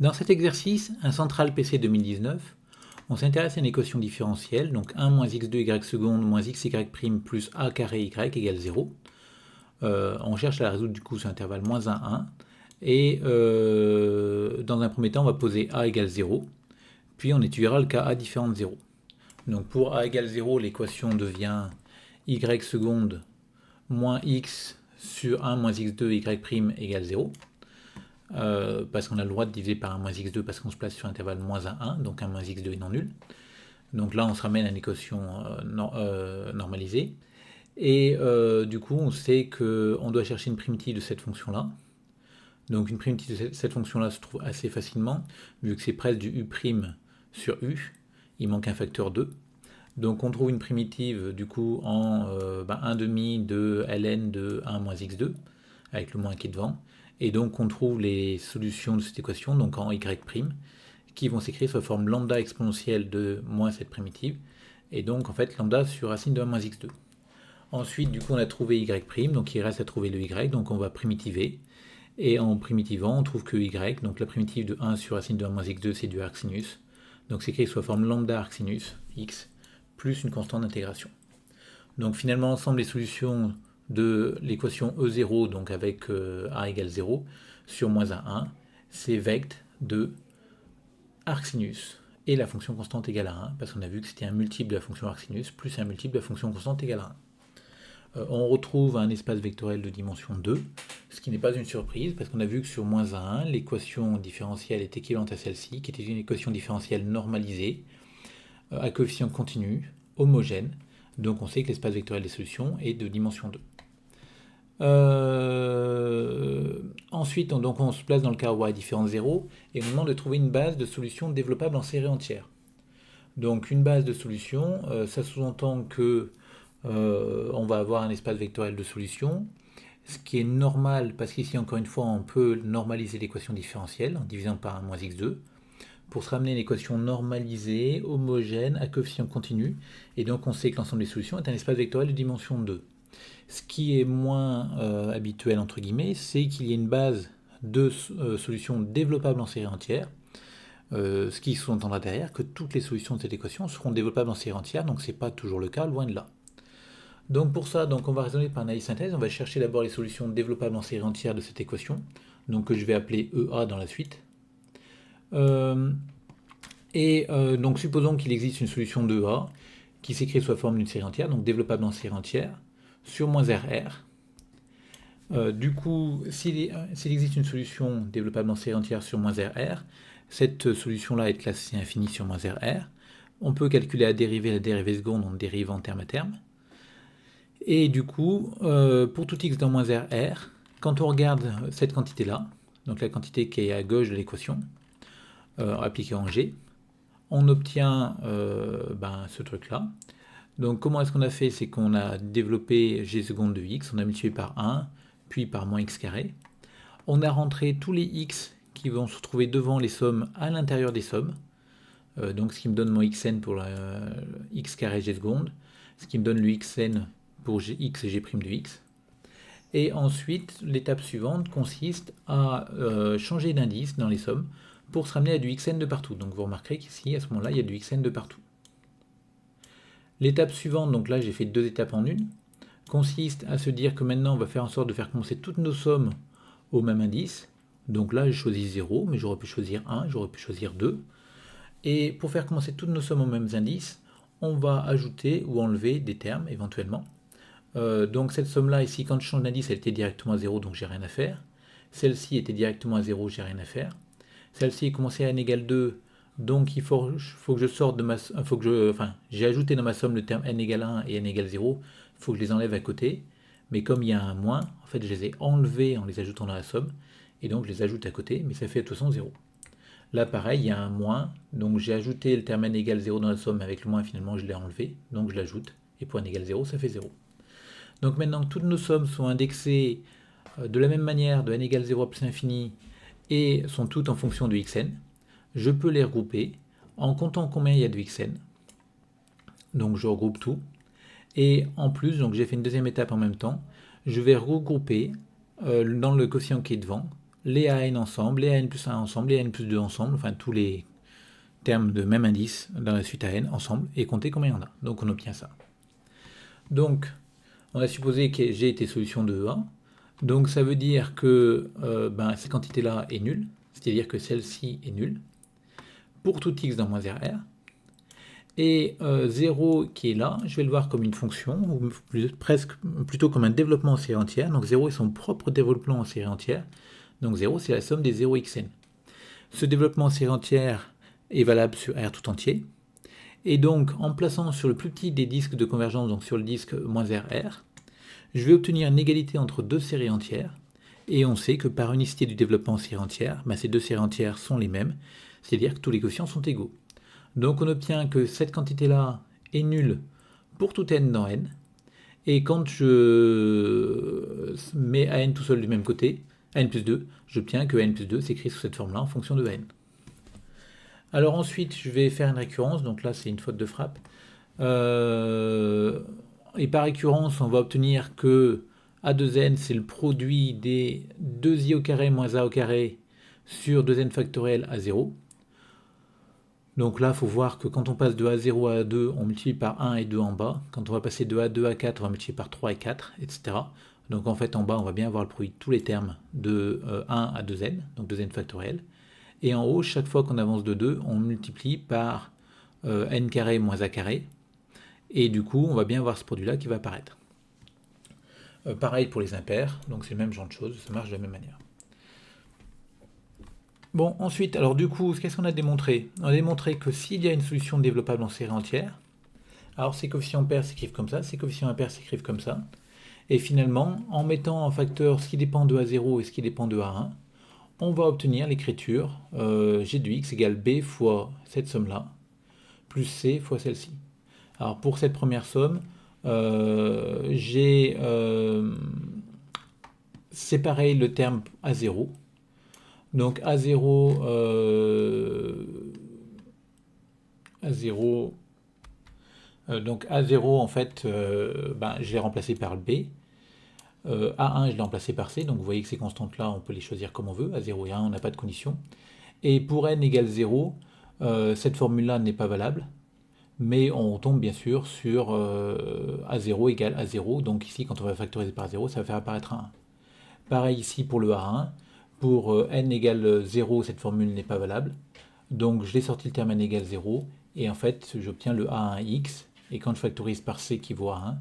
Dans cet exercice, un central PC 2019, on s'intéresse à une équation différentielle, donc 1 moins x2y seconde moins xy prime plus a carré y égale 0. On cherche à la résoudre du coup sur l'intervalle moins 1, 1. Et dans un premier temps, on va poser a égale 0. Puis on étudiera le cas a différent de 0. Donc pour a égale 0, l'équation devient y seconde moins x sur 1 moins x2 y prime égale 0. Parce qu'on a le droit de diviser par 1 moins x2 parce qu'on se place sur l'intervalle moins 1, 1, donc 1 moins x2 est non nul. Donc là, on se ramène à une équation normalisée. Et du coup, on sait qu'on doit chercher une primitive de cette fonction-là. Donc une primitive de cette fonction-là se trouve assez facilement, vu que c'est presque du u' sur u. Il manque un facteur 2. Donc on trouve une primitive du coup en 1 demi de ln de 1 moins x2, avec le moins qui est devant. Et donc on trouve les solutions de cette équation, donc en y', qui vont s'écrire sous la forme lambda exponentielle de moins cette primitive, et donc en fait lambda sur racine de 1 moins x2. Ensuite, du coup, on a trouvé y', donc il reste à trouver le y, donc on va primitiver. Et en primitivant, on trouve que y, donc la primitive de 1 sur racine de 1 moins x2, c'est du arcsinus. Donc c'est écrit sous la forme lambda arcsinus, x, plus une constante d'intégration. Donc finalement, l'ensemble des solutions de l'équation E0, donc avec a égale 0, sur moins 1, 1, c'est vect de arcsinus et la fonction constante égale à 1, parce qu'on a vu que c'était un multiple de la fonction arcsinus plus un multiple de la fonction constante égale à 1. On retrouve un espace vectoriel de dimension 2, ce qui n'est pas une surprise, parce qu'on a vu que sur moins 1, l'équation différentielle est équivalente à celle-ci, qui était une équation différentielle normalisée, à coefficient continu, homogène. Donc on sait que l'espace vectoriel des solutions est de dimension 2. Ensuite, on se place dans le cas où y est différent de 0, et on nous demande de trouver une base de solution développable en série entière. Donc une base de solution, ça sous-entend que on va avoir un espace vectoriel de solution, ce qui est normal, parce qu'ici encore une fois on peut normaliser l'équation différentielle en divisant par 1 moins x2, pour se ramener à une équation normalisée, homogène, à coefficient continu, et donc on sait que l'ensemble des solutions est un espace vectoriel de dimension 2. Ce qui est moins habituel, entre guillemets, c'est qu'il y ait une base de solutions développables en série entière, ce qui sous-entendra derrière que toutes les solutions de cette équation seront développables en série entière, donc ce n'est pas toujours le cas, loin de là. Donc pour ça, on va raisonner par analyse synthèse, on va chercher d'abord les solutions développables en série entière de cette équation, donc que je vais appeler EA dans la suite. Donc supposons qu'il existe une solution de EA qui s'écrit sous la forme d'une série entière, donc développable en série entière, sur moins RR. Du coup, s'il existe une solution développable en série entière sur moins RR, cette solution-là est classée infinie sur moins RR. On peut calculer la dérivée seconde, on dérive en terme à terme. Et du coup, pour tout x dans moins RR, quand on regarde cette quantité-là, donc la quantité qui est à gauche de l'équation, appliquée en G, on obtient ce truc-là. Donc comment est-ce qu'on a fait? C'est qu'on a développé g seconde de x, on a multiplié par 1, puis par moins x carré. On a rentré tous les x qui vont se trouver devant les sommes à l'intérieur des sommes. Donc ce qui me donne mon xn pour x carré g seconde, ce qui me donne le xn pour x et g' de x. Et ensuite, l'étape suivante consiste à changer d'indice dans les sommes pour se ramener à du xn de partout. Donc vous remarquerez qu'ici, à ce moment-là, il y a du xn de partout. L'étape suivante, donc là j'ai fait 2 étapes en une, consiste à se dire que maintenant on va faire en sorte de faire commencer toutes nos sommes au même indice. Donc là j'ai choisi 0, mais j'aurais pu choisir 1, j'aurais pu choisir 2. Et pour faire commencer toutes nos sommes aux mêmes indices, on va ajouter ou enlever des termes éventuellement. Donc cette somme-là ici, quand je change d'indice, elle était directement à 0, donc j'ai rien à faire. Celle-ci était directement à 0, j'ai rien à faire. Celle-ci est commencée à n égale 2, donc il faut que je sorte de ma j'ai ajouté dans ma somme le terme n égale 1 et n égale 0, il faut que je les enlève à côté, mais comme il y a un moins, en fait je les ai enlevés en les ajoutant dans la somme, et donc je les ajoute à côté, mais ça fait de toute façon 0. Là pareil, il y a un moins, donc j'ai ajouté le terme n égale 0 dans la somme, mais avec le moins finalement je l'ai enlevé, donc je l'ajoute, et pour n égale 0, ça fait 0. Donc maintenant que toutes nos sommes sont indexées de la même manière de n égale 0 à plus l'infini, et sont toutes en fonction de xn, je peux les regrouper en comptant combien il y a de xn. Donc je regroupe tout. Et en plus, donc j'ai fait une deuxième étape en même temps, je vais regrouper dans le quotient qui est devant les AN ensemble, les AN plus 1 ensemble, les AN plus 2 ensemble, enfin tous les termes de même indice dans la suite AN ensemble, et compter combien il y en a. Donc on obtient ça. Donc, on a supposé que G était solution de E1. Donc ça veut dire que cette quantité-là est nulle, c'est-à-dire que celle-ci est nulle, pour tout x dans moins RR. Et 0 qui est là, je vais le voir comme une fonction, ou plutôt comme un développement en série entière. Donc 0 est son propre développement en série entière. Donc 0, c'est la somme des 0xn. Ce développement en série entière est valable sur R tout entier. Et donc, en plaçant sur le plus petit des disques de convergence, donc sur le disque moins RR, je vais obtenir une égalité entre deux séries entières. Et on sait que par unicité du développement en série entière, ces deux séries entières sont les mêmes, c'est-à-dire que tous les quotients sont égaux. Donc on obtient que cette quantité-là est nulle pour tout n dans n. Et quand je mets an tout seul du même côté, an plus 2, j'obtiens que n plus 2 s'écrit sous cette forme-là en fonction de n. Alors ensuite, je vais faire une récurrence, donc là c'est une faute de frappe. Et par récurrence, on va obtenir que a2n c'est le produit des 2i au carré moins a au carré sur 2n factoriel à 0. Donc là, il faut voir que quand on passe de A0 à A2, on multiplie par 1 et 2 en bas. Quand on va passer de A2 à 4, on va multiplier par 3 et 4, etc. Donc en fait, en bas, on va bien avoir le produit de tous les termes de 1 à 2n, donc 2n factoriel. Et en haut, chaque fois qu'on avance de 2, on multiplie par n carré moins a carré. Et du coup, on va bien avoir ce produit-là qui va apparaître. Pareil pour les impairs, donc c'est le même genre de choses, ça marche de la même manière. Bon, ensuite, alors du coup, qu'est-ce qu'on a démontré? On a démontré que s'il y a une solution développable en série entière, alors ces coefficients pairs s'écrivent comme ça, ces coefficients impairs s'écrivent comme ça, et finalement, en mettant en facteur ce qui dépend de A0 et ce qui dépend de A1, on va obtenir l'écriture g de x égale b fois cette somme-là, plus c fois celle-ci. Alors pour cette première somme, j'ai séparé le terme A0. Donc A0, donc A0 en fait, je l'ai remplacé par le B. A1 je l'ai remplacé par C, donc vous voyez que ces constantes là on peut les choisir comme on veut, A0 et A1 on n'a pas de condition. Et pour n égale 0, cette formule là n'est pas valable, mais on tombe bien sûr sur A0 égale A0, donc ici quand on va factoriser par 0 ça va faire apparaître un 1. Pareil ici pour le A1, pour n égale 0 cette formule n'est pas valable, donc je l'ai sorti le terme n égale 0, et en fait j'obtiens le A1x, et quand je factorise par c qui vaut A1,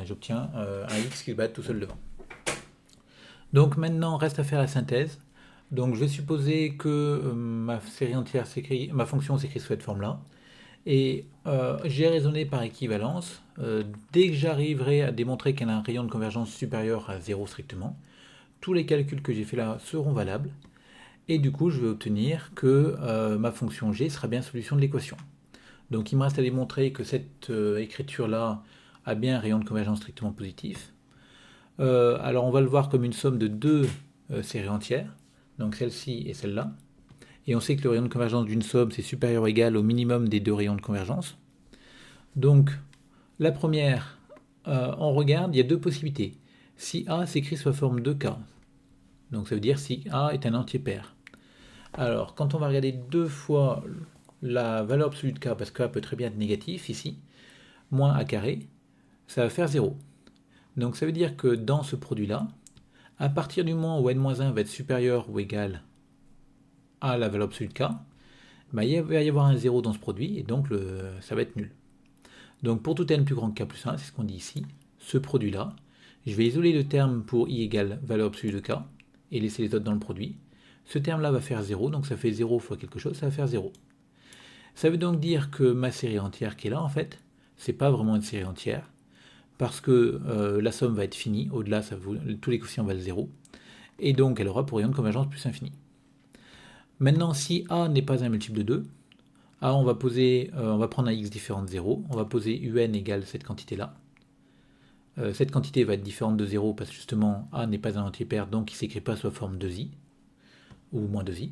j'obtiens un x qui va être tout seul devant. Donc maintenant reste à faire la synthèse. Donc je vais supposer que ma série entière s'écrit, ma fonction s'écrit sous cette forme-là. Et j'ai raisonné par équivalence. Dès que j'arriverai à démontrer qu'elle a un rayon de convergence supérieur à 0 strictement, tous les calculs que j'ai fait là seront valables. Et du coup, je vais obtenir que ma fonction g sera bien solution de l'équation. Donc il me reste à démontrer que cette écriture-là a bien un rayon de convergence strictement positif. Alors on va le voir comme une somme de deux séries entières, donc celle-ci et celle-là. Et on sait que le rayon de convergence d'une somme, c'est supérieur ou égal au minimum des deux rayons de convergence. Donc la première, on regarde, il y a deux possibilités. Si A s'écrit sous la forme 2K, donc ça veut dire si A est un entier pair. Alors quand on va regarder deux fois la valeur absolue de K, parce que K peut très bien être négatif ici, moins A carré, ça va faire 0. Donc ça veut dire que dans ce produit-là, à partir du moment où n-1 va être supérieur ou égal à la valeur absolue de K, il va y avoir un 0 dans ce produit, et donc ça va être nul. Donc pour tout n plus grand que k plus 1, c'est ce qu'on dit ici, ce produit-là, je vais isoler le terme pour i égale valeur absolue de k, et laisser les autres dans le produit. Ce terme-là va faire 0, donc ça fait 0 fois quelque chose, ça va faire 0. Ça veut donc dire que ma série entière qui est là, en fait, c'est pas vraiment une série entière, parce que la somme va être finie, au-delà, tous les coefficients valent 0, et donc elle aura pour rayon de convergence plus infini. Maintenant, si A n'est pas un multiple de 2, A, on va prendre un x différent de 0, on va poser un égale cette quantité-là. Cette quantité va être différente de 0 parce que justement A n'est pas un entier pair, donc il ne s'écrit pas sous la forme 2i, ou moins 2i.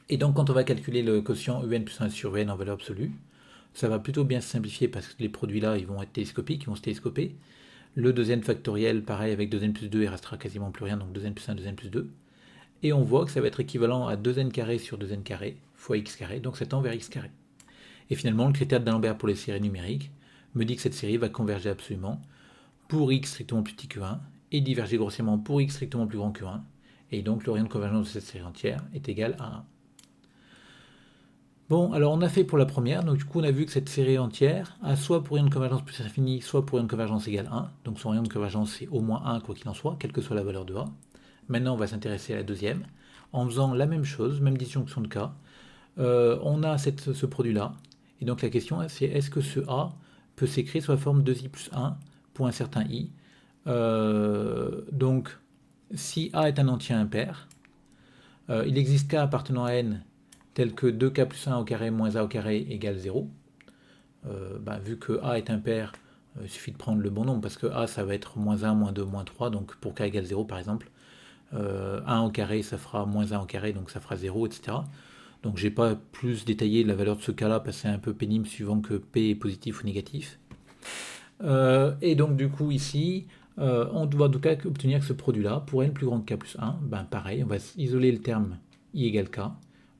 Et donc quand on va calculer le quotient un plus 1 sur un en valeur absolue, ça va plutôt bien se simplifier parce que les produits là, ils vont être télescopiques, ils vont se télescoper. Le 2n factoriel, pareil, avec 2n plus 2, il restera quasiment plus rien, donc 2n plus 1, 2n plus 2. et on voit que ça va être équivalent à 2n carré sur 2n carré fois x carré, donc ça tend vers x carré. Et finalement, le critère d'Alembert pour les séries numériques me dit que cette série va converger absolument pour x strictement plus petit que 1 et diverger grossièrement pour x strictement plus grand que 1, et donc le rayon de convergence de cette série entière est égal à 1. Bon, alors on a fait pour la première, donc du coup on a vu que cette série entière a soit pour rayon de convergence plus infini, soit pour rayon de convergence égale 1, donc son rayon de convergence c'est au moins 1 quoi qu'il en soit, quelle que soit la valeur de A. Maintenant on va s'intéresser à la deuxième, en faisant la même chose, même disjonction de cas. On a ce produit-là, et donc la question c'est est-ce que ce A peut s'écrire sous la forme 2i plus 1 pour un certain i. Donc si A est un entier impair, il existe K appartenant à n tel que 2k plus 1 au carré moins a au carré égale 0. Vu que A est impair, il suffit de prendre le bon nombre, parce que A ça va être moins 1, moins 2, moins 3, donc pour k égale 0 par exemple, 1 au carré ça fera moins 1 au carré, donc ça fera 0, etc. Donc j'ai pas plus détaillé la valeur de ce cas-là, parce que c'est un peu pénible suivant que P est positif ou négatif. Et donc du coup ici, on doit en tout cas obtenir que ce produit-là, pour n plus grand que k plus 1, pareil, on va isoler le terme i égale k,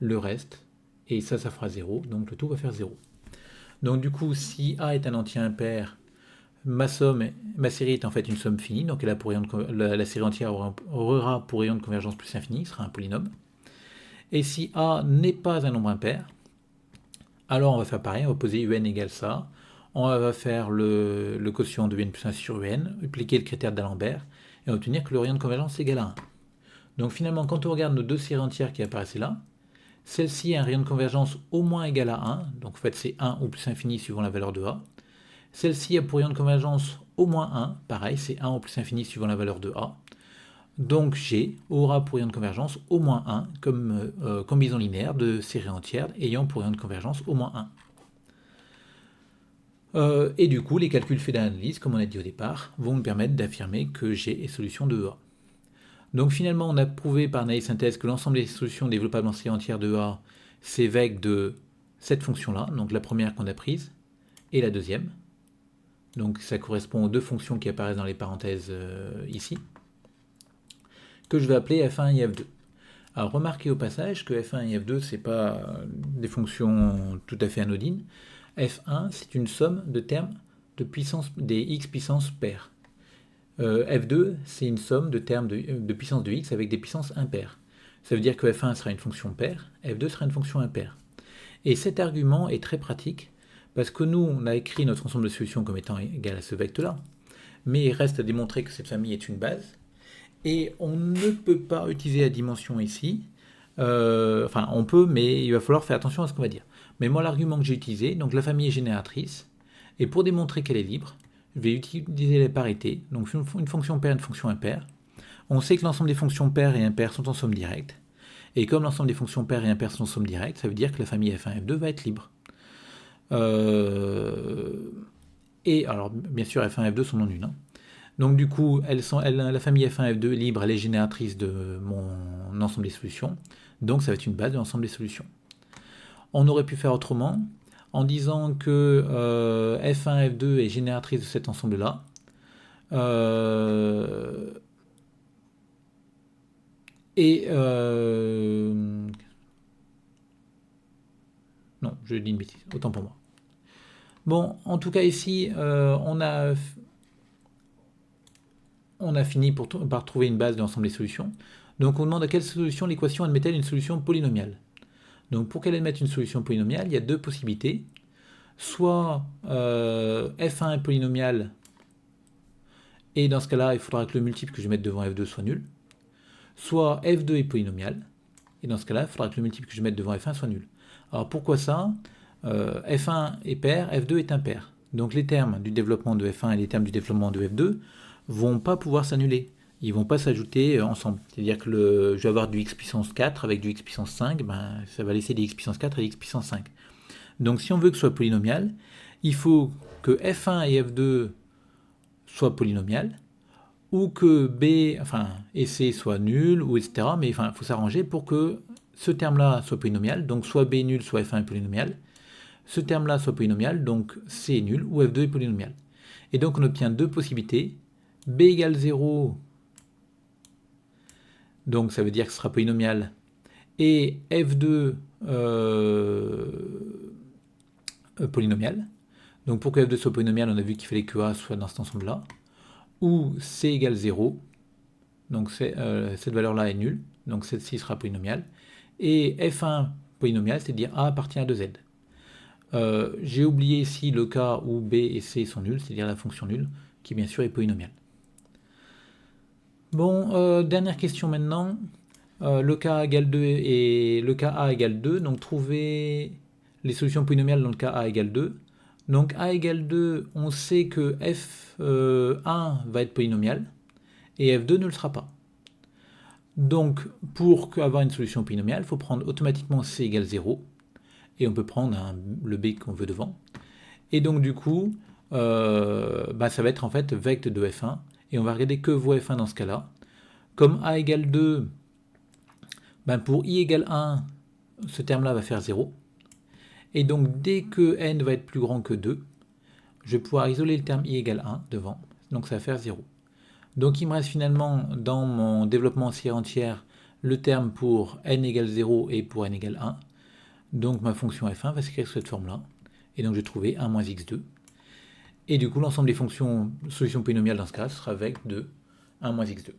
le reste, et ça fera 0, donc le tout va faire 0. Donc du coup, si A est un entier impair, ma série est en fait une somme finie, donc elle a pour la série entière aura pour rayon de convergence plus infini, ce sera un polynôme. Et si A n'est pas un nombre impair, alors on va faire pareil, on va poser un égale ça, on va faire le quotient de n plus 1 sur un, appliquer le critère d'Alembert, et obtenir que le rayon de convergence est égal à 1. Donc finalement, quand on regarde nos deux séries entières qui apparaissaient là, celle-ci a un rayon de convergence au moins égal à 1, donc en fait c'est 1 ou plus infini suivant la valeur de A. Celle-ci a pour rayon de convergence au moins 1, pareil, c'est 1 ou plus infini suivant la valeur de A. Donc G aura pour rayon de convergence au moins 1, comme combinaison linéaire de séries entières ayant pour rayon de convergence au moins 1. Et du coup, les calculs faits dans l'analyse, comme on a dit au départ, vont nous permettre d'affirmer que G est solution de A. Donc finalement, on a prouvé par analyse synthèse que l'ensemble des solutions développables en série entière de A, c'est vec de cette fonction-là, donc la première qu'on a prise, et la deuxième. Donc ça correspond aux deux fonctions qui apparaissent dans les parenthèses ici, que je vais appeler f1 et f2. Alors remarquez au passage que f1 et f2, c'est pas des fonctions tout à fait anodines. f1, c'est une somme de termes de puissance des x puissance paires. f2, c'est une somme de termes de puissance de x avec des puissances impaires. Ça veut dire que f1 sera une fonction paire, f2 sera une fonction impaire. Et cet argument est très pratique, parce que nous, on a écrit notre ensemble de solutions comme étant égal à ce vecteur-là, mais il reste à démontrer que cette famille est une base, et on ne peut pas utiliser la dimension ici. Enfin, on peut, mais il va falloir faire attention à ce qu'on va dire. Mais moi, l'argument que j'ai utilisé, donc la famille est génératrice, et pour démontrer qu'elle est libre, je vais utiliser la parité, donc une fonction paire et une fonction impaire. On sait que l'ensemble des fonctions paires et impaires sont en somme directe, et comme l'ensemble des fonctions paires et impaires sont en somme directe, ça veut dire que la famille f1 f2 va être libre. Et alors, bien sûr, f1 et f2 sont non nuls. Donc du coup, la famille f1 f2 libre, elle est génératrice de mon ensemble des solutions, donc ça va être une base de l'ensemble des solutions. On aurait pu faire autrement, en disant que f1 f2 est génératrice de cet ensemble-là. Non, je dis une bêtise, autant pour moi. Bon, en tout cas ici, on a fini par trouver une base de l'ensemble des solutions. Donc on demande à quelle solution l'équation admet-elle une solution polynomiale. Donc pour qu'elle admette une solution polynomiale, il y a deux possibilités. Soit f1 est polynomial, et dans ce cas-là, il faudra que le multiple que je vais mettre devant f2 soit nul. Soit f2 est polynomial, et dans ce cas-là, il faudra que le multiple que je vais mettre devant f1 soit nul. Alors pourquoi ça? F1 est pair, f2 est impair. Donc les termes du développement de f1 et les termes du développement de f2 vont pas pouvoir s'annuler. Ils vont pas s'ajouter ensemble. C'est-à-dire que je vais avoir du x puissance 4 avec du x puissance 5, ça va laisser des x puissance 4 et des x puissance 5. Donc si on veut que ce soit polynomial, il faut que f1 et f2 soient polynomiales, ou que b, et c soient nuls, ou etc. Mais il faut s'arranger pour que ce terme-là soit polynomial, donc soit b est nul, soit f1 est polynomial. Ce terme-là soit polynomial, donc c est nul, ou f2 est polynomial. Et donc on obtient deux possibilités, b égale 0, Donc ça veut dire que ce sera polynomial. Et f2 polynomial. Donc pour que f2 soit polynomial, on a vu qu'il fallait que a soit dans cet ensemble-là. Où c égale 0. Donc cette valeur-là est nulle. Donc celle-ci sera polynomiale. Et f1 polynomial, c'est-à-dire a appartient à 2z. J'ai oublié ici le cas où b et c sont nuls, c'est-à-dire la fonction nulle, qui bien sûr est polynomiale. Bon, dernière question maintenant. Le cas A égale 2 et le cas A égale 2, donc trouver les solutions polynomiales dans le cas A égale 2. Donc A égale 2, on sait que f1 va être polynomial et f2 ne le sera pas. Donc pour avoir une solution polynomiale, il faut prendre automatiquement c égale 0 et on peut prendre le b qu'on veut devant. Et donc du coup, ça va être en fait vect de f1 et on va regarder que vaut f1 dans ce cas-là. Comme a égale 2, pour i égale 1, ce terme-là va faire 0. Et donc dès que n va être plus grand que 2, je vais pouvoir isoler le terme i égale 1 devant, donc ça va faire 0. Donc il me reste finalement dans mon développement en série entière le terme pour n égale 0 et pour n égale 1. Donc ma fonction f1 va s'écrire sous cette forme-là. Et donc j'ai trouvé 1 moins x2. Et du coup l'ensemble des fonctions solutions polynomiales dans ce cas sera vect de 1 moins x2.